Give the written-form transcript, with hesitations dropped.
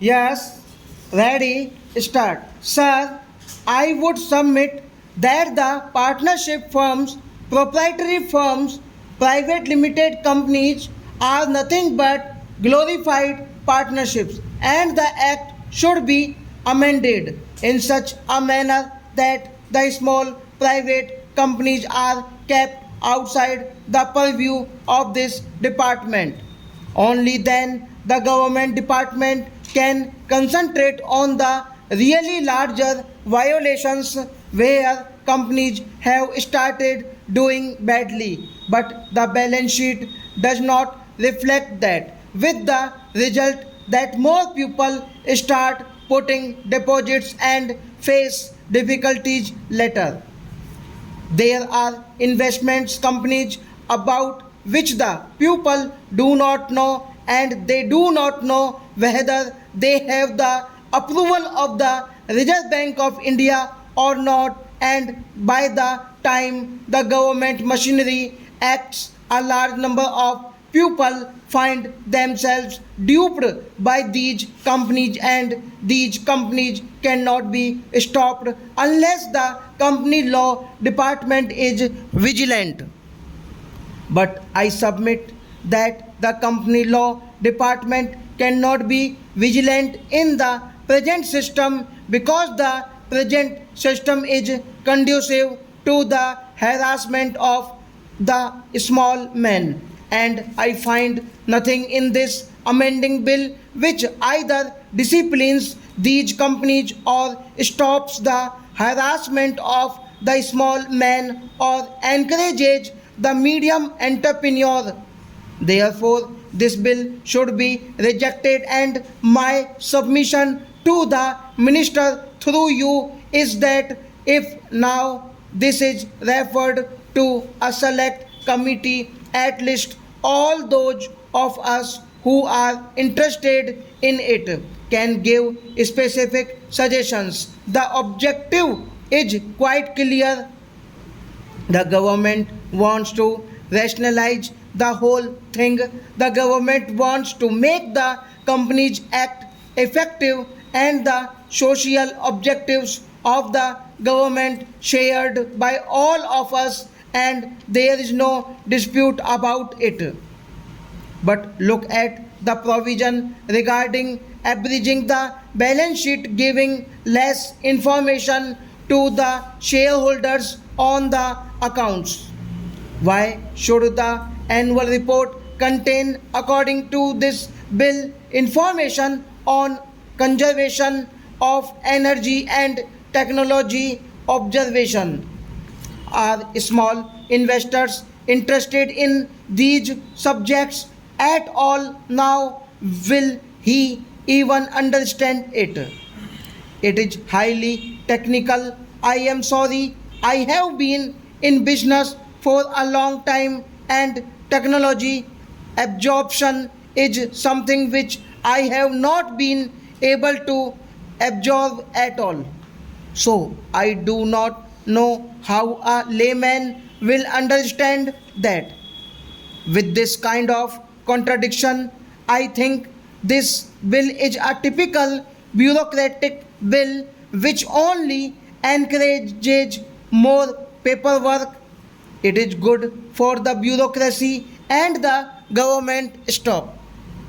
Yes, ready, start. Sir, I would submit that the partnership firms, proprietary firms, private limited companies are nothing but glorified partnerships and the act should be amended in such a manner that the small private companies are kept outside the purview of this department. Only then the government department can concentrate on the really larger violations where companies have started doing badly, but the balance sheet does not reflect that, with the result that more people start putting deposits and face difficulties later. There are investments companies about which the people do not know and they do not know whether they have the approval of the Reserve Bank of India or not, and by the time the government machinery acts, a large number of people find themselves duped by these companies, and these companies cannot be stopped unless the company law department is vigilant. But I submit that the company law department cannot be vigilant in the present system because the present system is conducive to the harassment of the small men, and I find nothing in this amending bill which either disciplines these companies or stops the harassment of the small man or encourages the medium entrepreneur. Therefore, this bill should be rejected, and my submission to the minister through you is that if now this is referred to a select committee, at least all those of us who are interested in it can give specific suggestions. The objective is quite clear. The government wants to rationalize the whole thing. The government wants to make the companies act effective and the social objectives of the government shared by all of us, and there is no dispute about it. But look at the provision regarding abridging the balance sheet, giving less information to the shareholders on the accounts. Why should the annual report contain, according to this bill, information on conservation of energy and technology observation? Are small investors interested in these subjects at all now? Will he even understand it? It is highly technical. I am sorry. I have been in business for a long time, and technology absorption is something which I have not been able to absorb at all. So I do not know how a layman will understand that. With this kind of contradiction, I think this bill is a typical bureaucratic bill which only encourages more paperwork. It is good for the bureaucracy and the government stop.